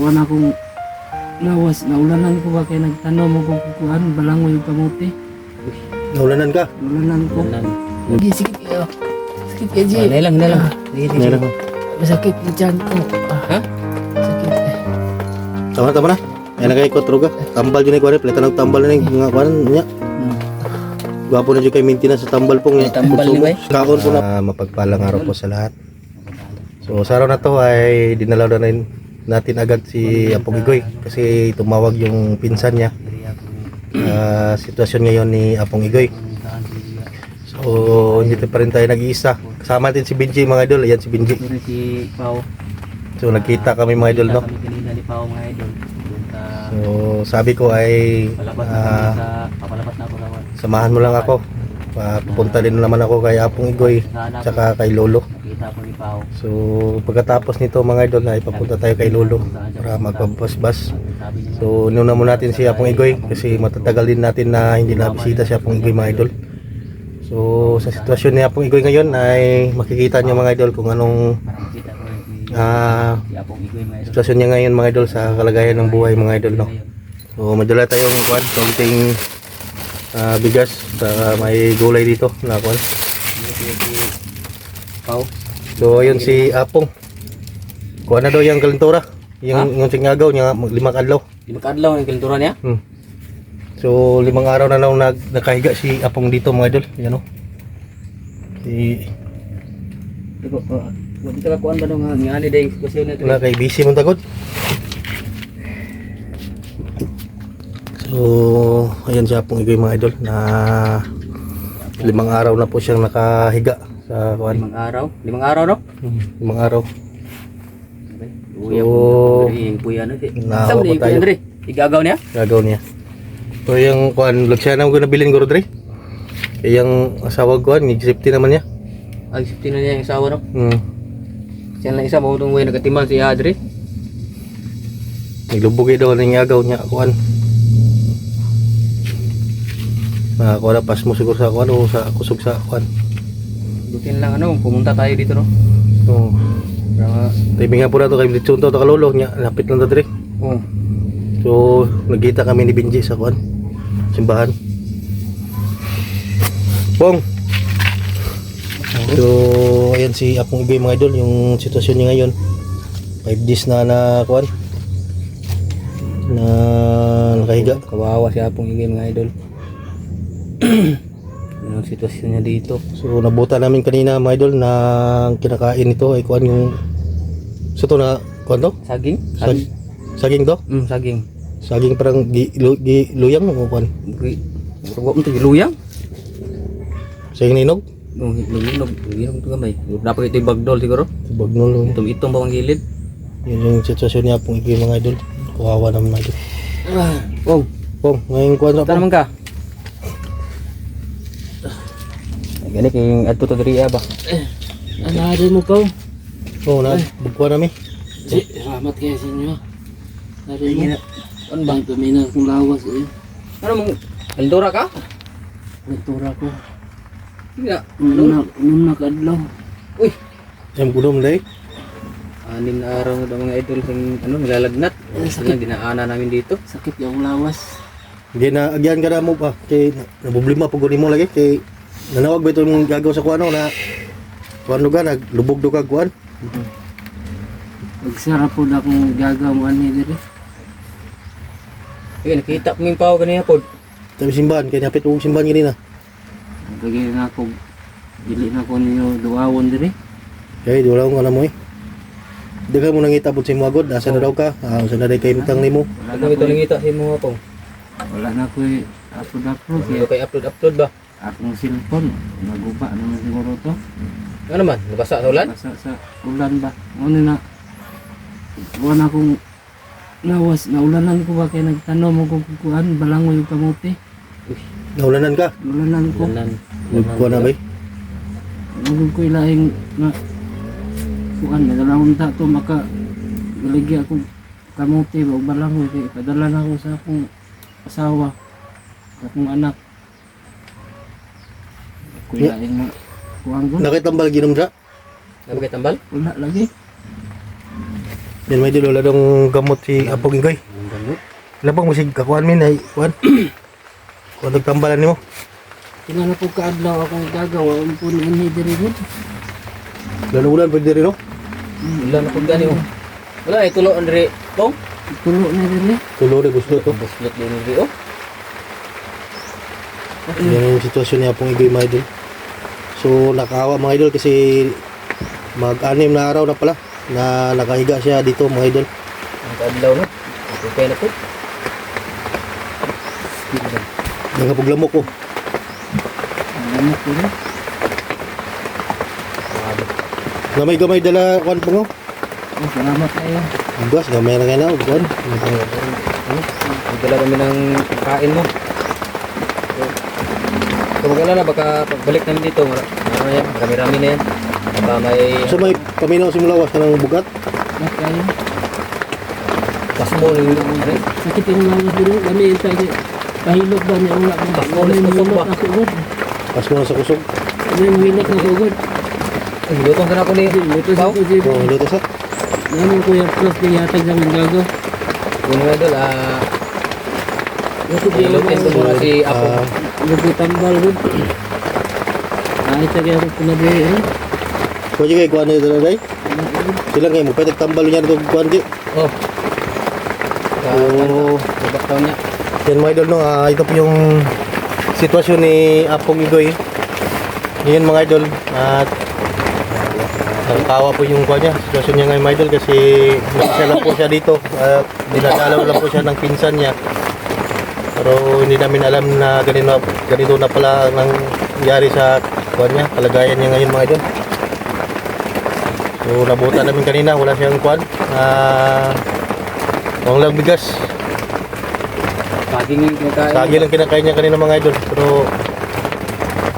Wala akong lawas, naulanan ko ba kaya nagtanong mo kung kukuhan, balangoy yung kamote. Naulanan ka? Naulanan ko. Sige, sige kayo. Sakit kayo, G. Nilang. Meron. Masakit na dyan ko. Ha? Sakit eh. Tama na. Yan na kayo kotro ka. Tambal dyan ay kuwan. Palitan ng tambal na yung mga kuwan niya. Gwapo na dyan kayo maintenance sa tambal pong. May tambal ni Bay. Kaon po na. Mapagpalang araw po sa lahat. So sa araw na to ay dinalaw na rin natin agad si Apong Igoy. Kasi tumawag yung pinsan niya. Sitwasyon ngayon ni Apong Igoy. So hindi pa rin tayo nag-iisa. Kasama natin si Benji mga idol. Ayan si Benji. Ito rin si Pao. So nagkita kami mga idol, no? Kami kanina ni Pao mga idol. So sabi ko ay Palabas na kami sa papalabas na ako sa samahan mo lang ako. Pupunta din naman ako kay Apong Igoy tsaka kay Lolo. nakita ko ni Pao. So pagkatapos nito mga idol ay papunta tayo kay Lolo para magpabas-bas. Sabi niya, So inuna mo natin si Apong Igoy kasi matatagal din natin na hindi nabisita si Apong Igoy mga idol. So sa sitwasyon ni Apong Igoy ngayon ay makikita niyo mga idol kung anong parang kita ko rin si Apong Igoy mga idol. sitwasyon niya ngayon mga idol sa kalagayan ng buhay mga idol, no. So madala tayong kuan, konting bigas sa may gulay dito na kuan. Pao. So ayun si Apong. Kuha na daw yung kalentura. Yung sinyagaw niya 5 adlaw. Di makadlaw ang kiltura niya? So 5 araw na lang nakahiga si Apong dito mga idol. Yan o. Si Dito ka kuan ba nung nga ani day question na ito? wala kay busy mong tagod. So ayan si Apong Igoy mga idol na 5 araw na po siyang nakahiga sa kuan. 5 araw? 5 araw no? 5 araw. Uya So, po. Yung puya na. naawa Saan pa ni tayo. Andre? Igagaw niya? Gagaw niya. So yung kuan lagsyan ko nabilin ko Rodri. Yung asawa ko ni safety naman niya. Ay, safety na niya yung asawa no? Siya lang isa mo nung way nagatimbang si Adri. Naglubog daw ng agaw niya kuan. Kuan na pas mo siguro sa kuan o sa kusog sa kuan. Butin lang ano, pumunta tayo dito no? So, Para timing nga po na to kay Blitsun to kalolo niya lapit lang to dire. oh, So nagkita kami ni Benji sa kuan simbahan. Pong. So ayan si Apong Igoy mga idol yung sitwasyon niya ngayon. 5 days na kuan. Na nakahiga. kawawa si Apong Igoy mga idol. Yun ang sitwasyon niya dito. So nabuta namin kanina mga idol na ang kinakain nito ay kuan yung so to na kuan to? Saging? Saging to? Saging. Saging parang luyang o kuan? Huwag mo ito, luyang? Saging na inog? Luminog ito gamay. Dapat ito yung bagdol siguro. Bagnol. Itong ba ang gilid? Yun yung sitwasyon niya Apong Igoy mga idol. Kawawa naman mga idol. Oh, Pong, ngayon kuan na saan naman ka? Gani kayong adto to diri ba? Anari mo ko. Oo na, bugkuhan namin. Salamat kayo sa inyo. Nari mo. Ano ba? Bang tumina akong lawas eh. Ano mong Eldora ka? Nagtura ko. Hindi. Unom na kadlaw. Uy, Yung gulong lay. 6 na araw na daw mga idol ng ano nilalagnat. Sakit dinaana namin dito. Sakit yung lawas. Hindi na, agyan ka na mo pa. Kay, nabublima po kunin mo lagi. Kay, nanawag ba itong gagaw sa kuano na kuano ka, naglubog do ka kuan. Magsarap po na akong gagawan ni diri. Ayun, nakita ko yung pao kanina po. Tabi simbahan, kay napit mo simbahan ganina. Lagi na ako. Dili na ako ninyo duwawon diri. Kay, di wala akong alam mo eh. Di ka mo nangita po sa mga god. Asa na daw ka? Saan na daw kayo mitang ni mo? Wala Ano na ito ko. nangita sa mo po? Wala na ko upload. Ano kay upload ba? Akong cellphone. Naguba naman siguro to. Ano man? Nabasa sa ulan? Basta sa ulan ba? Ano na. Wala akong lawas. Naulanan ko ba kaya nagtanong mo kung kukuhan. Balangoy yung kamote. Naulanan ka? Naulanan ko. Ulan. Kuan na ba eh? Nagul ko ilahing na kuan. Nagalawang ta to maka galigi ako kamote ba o balangoy. Kaya padala na ako sa akong asawa. Sa akong anak. Kuya mo kuang ko. Nakitambal ginom siya? Nabagay tambal? Wala lagi. Yan may idol, wala dong gamot si Apong Igoy. Ang gamot. Wala pang musig kakuan min ay kuan. Kuan tambalan nimo. Kung ano po kaadlaw akong gagawa, ang po ni diri rin. Ulan pwede rin no? Wala na kung gani oh. Wala eh, tulo Andre. Tong? Tulo na rin eh. Tulo rin gusto to. Buslot din Andre oh. Yan yung sitwasyon ni Apong Igoy mga idol. So nakaawa mga idol kasi mag-anim na araw na pala na nakahiga siya dito mga idol. Ang kaadlaw no. Okay na po. Nangapuglamok ko. Ano po rin? Gamay-gamay dala kuan po nga. Salamat kayo. Gas, gamay na kayo na. Kuan. Dala kami ng kain mo. So mag-alala baka pagbalik namin dito, marami-rami na yan. Baka may So may paminaw simulawas ka ng bugat. Salamat kayo. pasmo yung Andre. Sakit yung mga dito. Kami yung tayo. Pahilot ba niya ulat mo? Pasmo ulit na sumba. Ako good. Pas mo na sa kusog. Ano yung hilot na ako good? Lutong ka na po ni Luto sa Pao. ko dito. Oh, luto sa. Naman ko yung plus na yatag sa mga gago. Kung mga idol, Luto ilutin ko muna si Apo. Luto tambal good. Ay, tagay ako pinabili eh. Pwede kayo kuan na dala day. Silang kayo mo pwede tambal niya to kuan di. Oh. Oh. Babak taon niya. Yan mga idol no, ito po yung sitwasyon ni Apong Igoy. Ngayon mga idol at nakakawa po yung kuha niya, sitwasyon niya ngayon mga idol kasi isa lang po siya dito at dinadalaw lang po siya ng pinsan niya. Pero hindi namin alam na ganito na pala ang nangyari sa kuha niya, kalagayan niya ngayon mga idol. So nabutan namin kanina, wala siyang kuhan. Wala lang bigas. Saging yung kinakain. Sagi lang kinakain niya kanina mga idol. Pero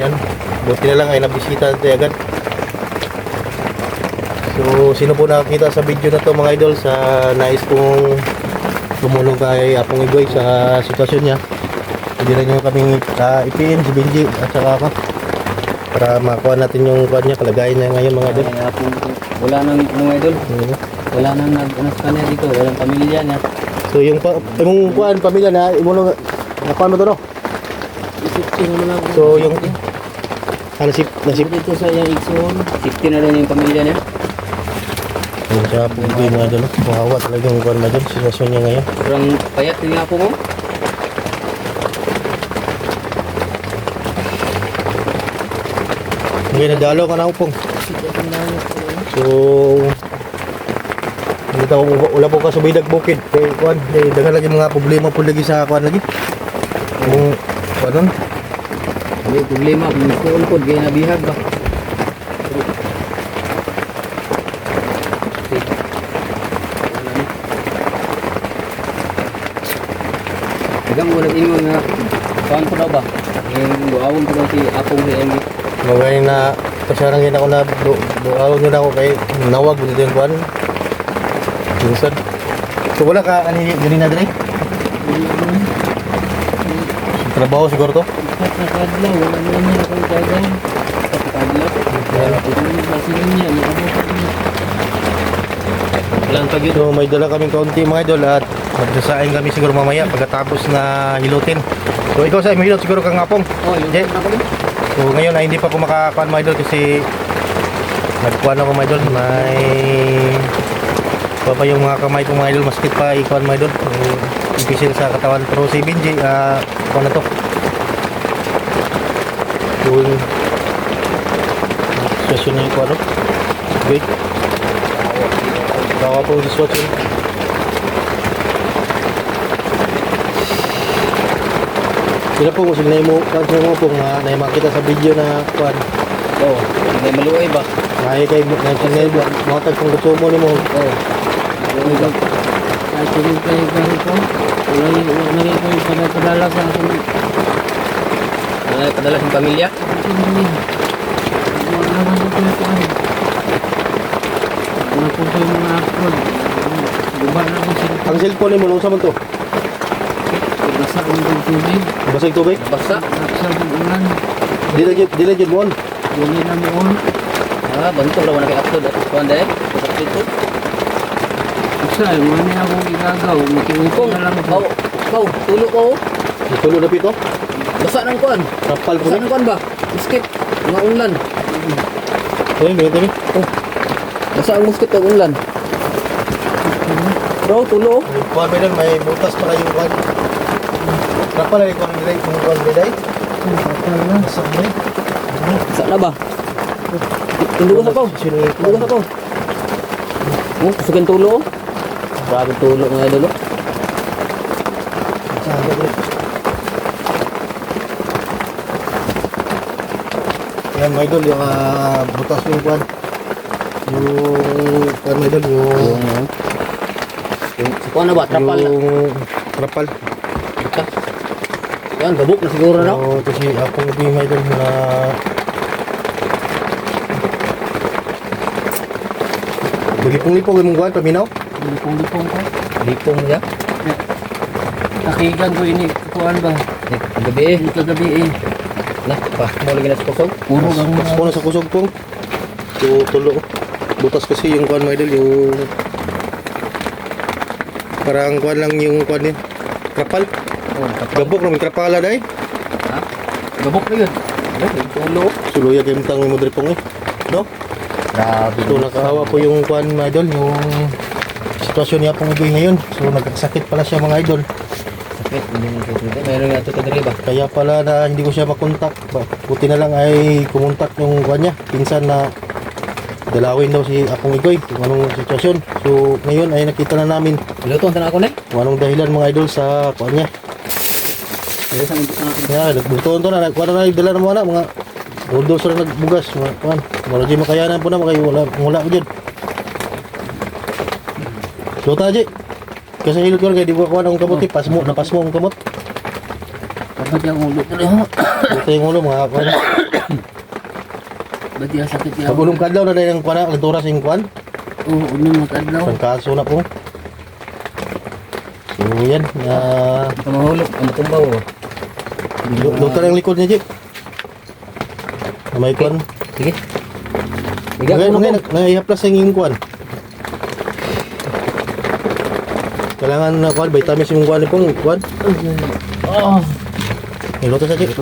yan, buti na lang ay nabisita natin agad. So sino po nakakita sa video na to mga idol sa nais kong tumulong kay Apong Igoy sa sitwasyon niya, pwede rin nyo kaming ipiin si Benji at saka ako para makuha natin yung kuha niya, kalagayan niya ngayon mga idol. Kaya po, wala nang mga idol. Wala nang nag-ano sa kanya dito. Walang pamilya niya. So yung imong kuan pamilya na imo nakuha mo to no. Isip ko naman ako. So yung nasip Dito sa yung Ikson. 60 na rin yung pamilya niya. yung sa Apong Igoy mga idol, kawawa talaga yung kuha mga idol, sitwasyon niya ngayon. Sobrang payat din nga po mo. Ngayon nadalo ka na upong. So hindi tayo wala po ka sa bidag bukid kay kuan daghan lagi mga problema po lagi sa kuan lagi. Kung kuan May problema. Kung po, gaya nabihag ba? Hanggang mo nag-ingon nga. Saan po daw ba? Yung buawon po daw si Apong si Emmy. magay na pasyarang ako na doon yun ako kay nawag dito yung kuan. Minsan. So wala ka ani gani na dire? Trabaho siguro to? Nakadlaw. Wala naman akong gagawin. Kadlaw. Basilan niya. Lang pag yun. So may dala kaming kaunti mga idol at magsasaing kami siguro mamaya pagkatapos na hilutin. So ikaw sa hilot siguro kang Apong. Oh, yung Okay. So ngayon ay hindi pa ako makakuan mga idol kasi nagkuan ako mga idol. May pa yung mga kamay ko mga idol, maskit pa ikuan mga idol. Ipisil sa katawan. Pero si Benji, kuan na to. Yung session na yung kuan no? Okay. Tawa po this watching. Sila po kung sila mo kanso mo po nga na makita sa video na kuan. Oh, may maluoy ba? May kay na channel mo tag kung gusto mo nimo. Oh. Kahit yung kayo gano'n ko. Wala ko yung padala sa akin. Ano padala sa pamilya? Wala naman ko yung kuhan. Wala po ko yung mga upload. Guba na ako sila. Ang cellphone nimo unsa man to? Basta kung tubig. Basig tubig? Basta. Naksa ng ulan. Dili jud mo. Dili na mo on. Ah, bantu raw na kay upload at kuan dai. Sa dito. Sal, mani akong igagaw. Makiupong na lang ako. Kau, tulo ko. Itulo na pito. Basa ng kuan. Kapal po Basa na. ng kuan ba? Muskit. Mga unlan. Ay, ganito ni. Basa ang muskit ng unlan. Bro, tulo. Yung kuwan ba may butas pala yung kuwan. Kapal na yung kuwan nila yung kuwan nila. Kapal na. Basa na eh. Basa na ba? Tundog sa pao. Sino yung Tundog sa pao. Oh, kusugan tulo. Grabe tulo mga idol. Yan mga idol, yung butas yung kuwan. Yung kuwan mga idol, Yung sa kuan na ba? Trapal na. yung trapal. Yan, gabok na siguro na. So, ito si Apong Ubi mga idol na Lipong-lipong yung kuwan, paminaw. Lipong-lipong ko. Lipong niya. Nakigan ko ini. Kuhaan ba? Gabi eh. Dito gabi eh. Lah, pa, mo lagi na sa kusog. Puro kang Mas na sa kusog pong. So, tulo. Butas kasi yung kuwan mga idol, yung parang kuwan lang yung kuwan niya. Trapal. Oh, kapag. Gabok naman trapala dahil. Ha? Gabok na yun. Yan, tulo. Suluya kayo tang mo dripong eh. No? Grabe. So nakakawa po yung kuwan mga idol, yung sitwasyon niya pong Ubi ngayon. So nagkasakit pala siya mga idol. Sakit, hindi mo ito. Meron nga ito kadiri ba? Kaya pala na hindi ko siya makontak. Buti na lang ay kumontak yung kuwan niya. Pinsan na dalawin daw si Apong Igoy kung anong sitwasyon. So ngayon ay nakita na namin Iluto, ang tanong ako na eh. kung anong dahilan mga idol sa kuwan niya. Kaya nagbutuan to na. Kuwan na nagdala ng mga bulldozer na nagbugas. Mga kuwan. Wala dyan makayanan po na. Wala ko dyan. Luta dyan. Kasi hilot ko kaya di ko kuwan ang kamot eh. Napas mo ang kamot. Kapag yung ulo ko lang. Luta yung ulo mga kuwan. Ba't yung sakit niya? Sa bulong kadlaw na dahil ang kuwan na. Nagturas yung kuwan. Oo, ulo magkadlaw. Ang kaso na po. So yan. Ito mahulog, ang matumbaw. Luta na yung likod niya Jik. Na may kuwan. Sige. Bigyan ko na po. Naihaplas yung kuwan. Kailangan na kuwan. Vitamins yung kuwan ni pong kuwan. Oh. Luto sa Jik.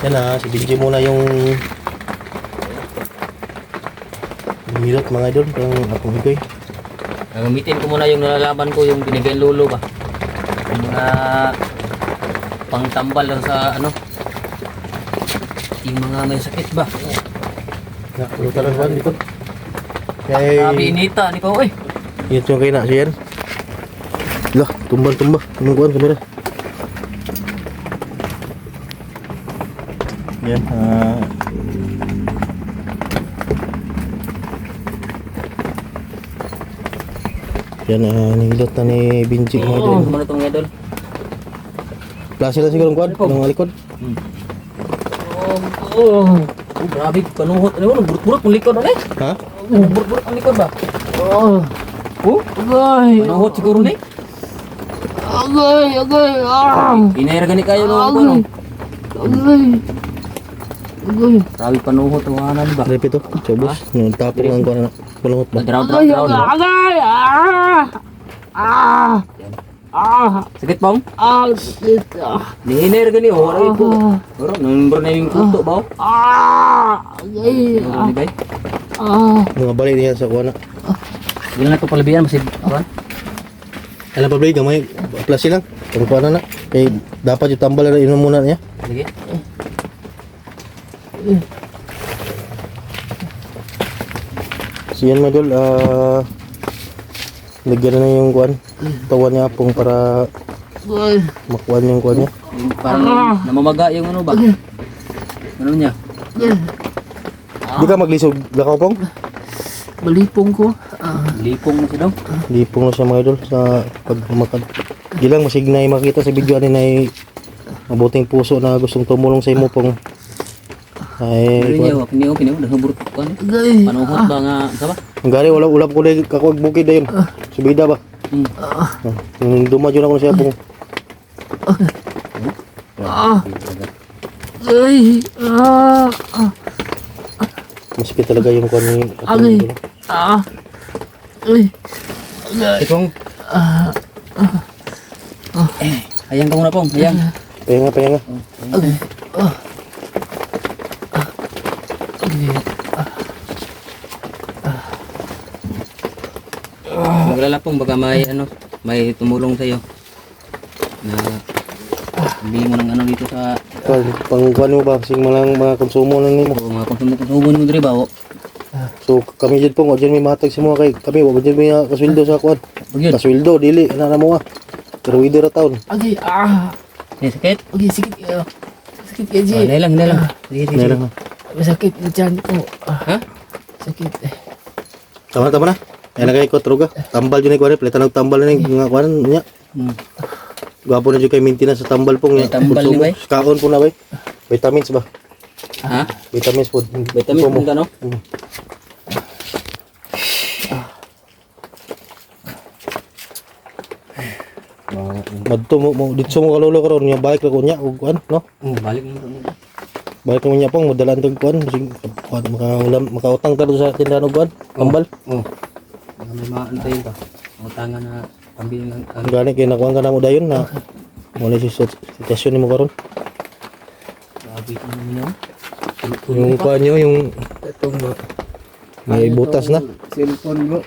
Yan na. Si Benji muna yung milot mga idol. Yung Apong Igoy. Gamitin ko muna yung nalalaman ko, yung binigay lolo ba. Yung mga pangtambal lang sa ano. Yung mga may sakit ba. Luto lang kuwan dito. Grabe inita, di pa oy. Yan yung kayo na siya yan. Lah, tumba. Anong kuwan kamera? Yan. Yan, nihilot na ni Benji mga idol. Ano itong idol? Klase lang siguro ang kuwan, ng likod. Oh, grabe, panuhot. Ano mo, burut-burut ang likod, ano eh? Ha? Burut-burut ang likod ba? Oh. Oh, Agay. panuhot siguro na eh. Agay. Ah. Inair gani kayo nung Agay. ano. Agay. Grabe panuhot, tawanan ba? Repi to, sobos. Yung tapong ang kuwan na kulungot ba? Draw. Agay. Sakit pa mo? Shit. Inair gani, oh. Aray ko. Pero, number na yung kuto ba? Agay. Ano ba? Mga balik niya sa kuwan na. Hindi na ito palabihan, masib. Alam pa balik, gamay, klase lang. Ang kuwan na na. Kaya dapat yung tambal na inom muna niya. Sige. So yan mga idol, lagyan na yung kuwan. Tawan niya pong para makuhan yung kuwan niya. Yung parang namamaga yung ano ba? Ano niya? Di ka maglisog, lakaw pong? Balipong ko. Lipong na siya daw. Lipong na siya mga idol sa pagmamakad. Gilang masignay makita sa video ni ay mabuting puso na gustong tumulong sa imo pong. Ay, Pero niya, kiniyo, naghaburot ko. Agay. Panuhot ba nga, sa ba? ang gari wala ulap ko dahil kakuag bukid na yun. Subida ba? Yung dumadyo na ko na siya pong. Agay. Masakit talaga yung kuwan ni Agay. Ay. Itong. Hayang ka muna pong, hayang. Pahinga. Maglala pong, baka may ano, may tumulong sa'yo. Na bili mo ng ano dito sa Pang mo ba? Sing mga konsumo na nimo. mga konsumo mo diri ba? So kami dyan po, wag dyan may matag sa mga kay kami, wag dyan may kasweldo sa kuwan. Bagyan. Kasweldo, dili, na mo ah. Pero widi ra taon. Agi, Sakit? Agi, sakit kayo. Sakit kayo, Ji. Hinay lang. Sige, sige. Meron. Masakit yung tiyan ko. Ha? Sakit. Tama na. Ay na kay ko truga. Tambal jud ni kuwan, palitan og tambal ni nga kuwan nya. Gwapo na jud kay maintenance sa tambal pong May tambal ni bay? Kaon po na bay. Vitamins ba? Ha? Vitamins po. Vitamins Konsumo. mo ka no? Madto mo dito mo kalolo karon nya balik ra ko nya og kuwan no. Balik mo doon. Balik mo nya pong modalan tog kuwan sing kuwan makautang ta sa tindahan og kuwan. Tambal. Oh. May maantay ka. Utangan na pambili ng ano. Gani kay nakuha ka na mo dayon na mo na si sitwasyon nimo karon. Grabe ko naman yun. Yung kuwan nyo, yung Itong may butas na. cellphone mo,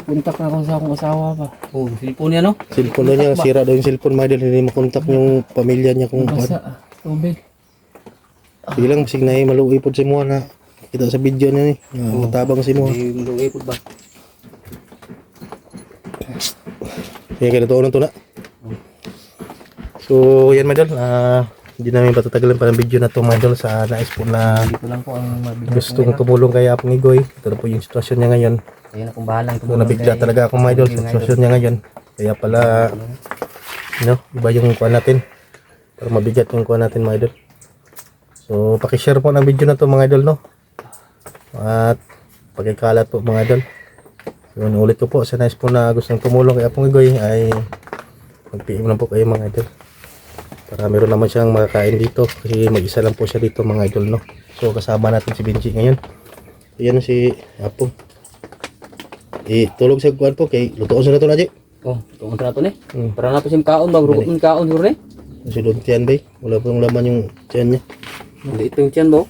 kontak na ako sa akong asawa pa. Oh, cellphone niya no? Cellphone daw niya, sira daw yung cellphone, mga hindi makontak yung pamilya niya kung kuwan. Basa, tubig. Sige lang, masig na maluwi po si Mua na kita sa video niya ni. Matabang si Mua. Hindi luwi po ba? Kaya kaya ito na. So, yan mga idol. Hindi namin patatagalin pa ng video na ito mga idol sa nais po na Dito lang po ang mabigyan. gustong tumulong kay Apong Igoy. Ito na po yung sitwasyon niya ngayon. Kaya na kung bahalang So, nabigla talaga ako mga idol sa sitwasyon niya ngayon. Kaya pala, iba yung kuha natin. Para mabigat yung kuha natin mga idol. So, pakishare po ng video na to mga idol, no? At pakikalat po mga idol. Yun, ulit ko po sa nais po na gustong tumulong kay Apong Igoy ay mag-PM lang po kayo mga idol. Para meron naman siyang makakain dito kasi mag-isa lang po siya dito mga idol, no? So, kasama natin si Benji ngayon. So, yan si Apong. Tulog sa kuwan po kay lutoon sa nato na di. Oh, ito ang trato ni. Hmm. Para na pa siyang kaon ba? Rukot ng kaon siguro ni. Kasi doon tiyan bay. Wala pong laman yung tiyan niya. Hindi ito yung tiyan mo.